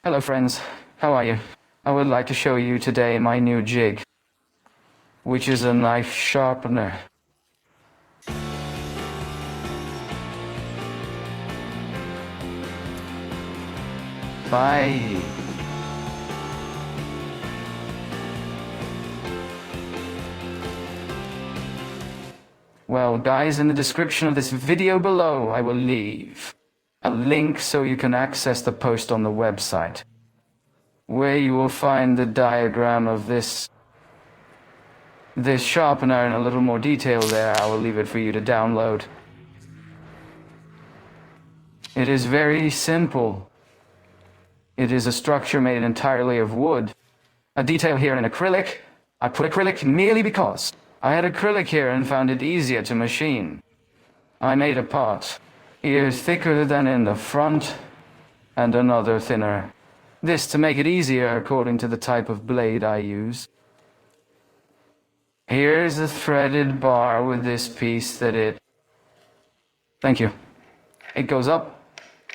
Hello friends, how are you? I would like to show you today my new jig, which is a knife sharpener. Bye. Well guys, in the description of this video below I will leave a link so you can access the post on the website, where you will find the diagram of this sharpener in a little more detail there. I will leave it for you to download. It is very simple. It is a structure made entirely of wood. A detail here in acrylic. I put acrylic merely because I had acrylic here and found it easier to machine. I made a part here thicker than in the front and another thinner. This to make it easier according to the type of blade I use. Here's a threaded bar with this piece that Thank you. It goes up.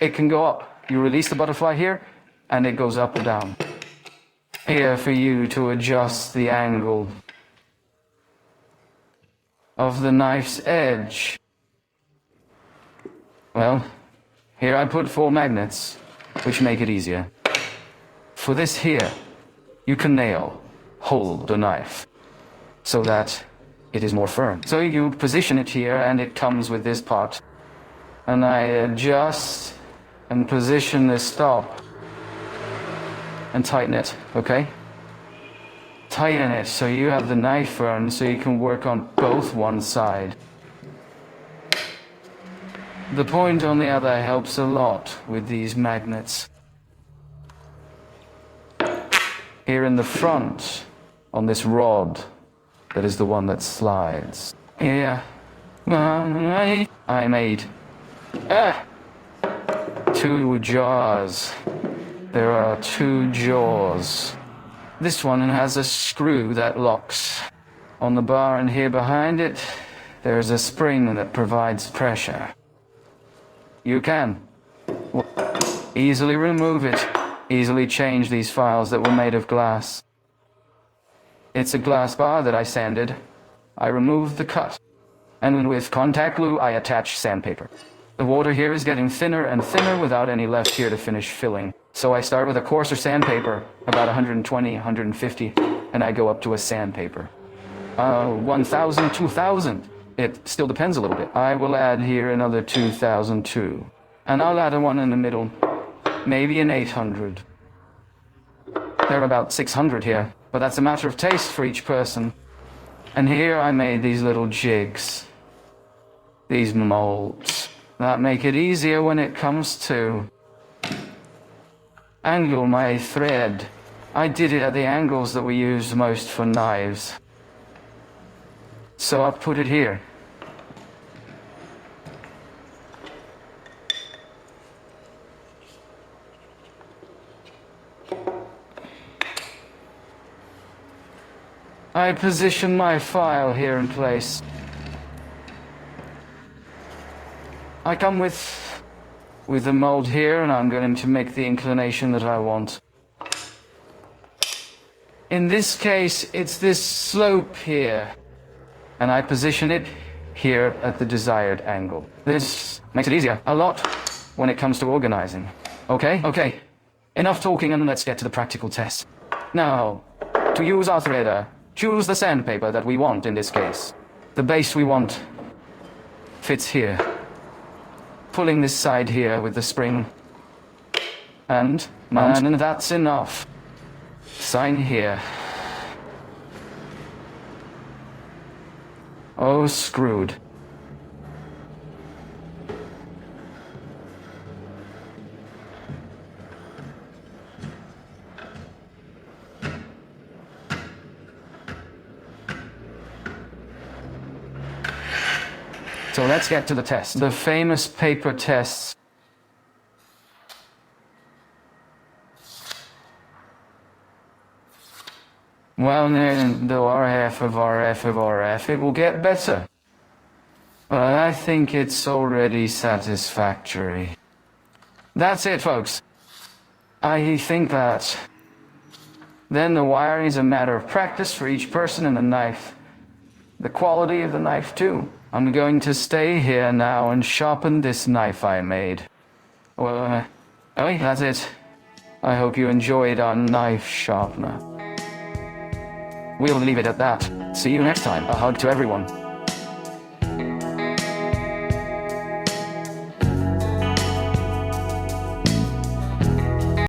It can go up. You release the butterfly here and it goes up or down. Here for you to adjust the angle of the knife's edge. Well, here I put 4 magnets, which make it easier. For this here, you can hold the knife so that it is more firm. So you position it here and it comes with this part. And I adjust and position this stop and tighten it, okay? Tighten it so you have the knife firm so you can work on both one side. The point on the other helps a lot with these magnets. Here in the front, on this rod, that is the one that slides. Here, I made 2 jaws. There are 2 jaws. This one has a screw that locks on the bar, and here behind it, there is a spring that provides pressure. You can easily remove it, easily change these files that were made of glass. It's a glass bar that I sanded. I removed the cut, and with contact glue I attach sandpaper. The water here is getting thinner and thinner without any left here to finish filling. So I start with a coarser sandpaper, about 120, 150, and I go up to a sandpaper. 1,000, 2,000. It still depends a little bit. I will add here another 2,002. And I'll add one in the middle, maybe an 800. There are about 600 here, but that's a matter of taste for each person. And here I made these little jigs, these molds, that make it easier when it comes to angle my thread. I did it at the angles that we use most for knives. So I'll put it here. I position my file here in place. I come with the mold here, and I'm going to make the inclination that I want. In this case, it's this slope here, and I position it here at the desired angle. This makes it easier a lot when it comes to organizing. Okay, enough talking and let's get to the practical test. Now, to use our threader, choose the sandpaper that we want in this case. The base we want fits here. Pulling this side here with the spring. And that's enough. Sign here. Oh, screwed. So let's get to the test. The famous paper tests. Well, then, the RF of RF of RF, it will get better. But I think it's already satisfactory. That's it, folks. I think that then the wiring is a matter of practice for each person and the knife. The quality of the knife too. I'm going to stay here now and sharpen this knife I made. Well, oh, that's it. I hope you enjoyed our knife sharpener. We'll leave it at that. See you next time. A hug to everyone.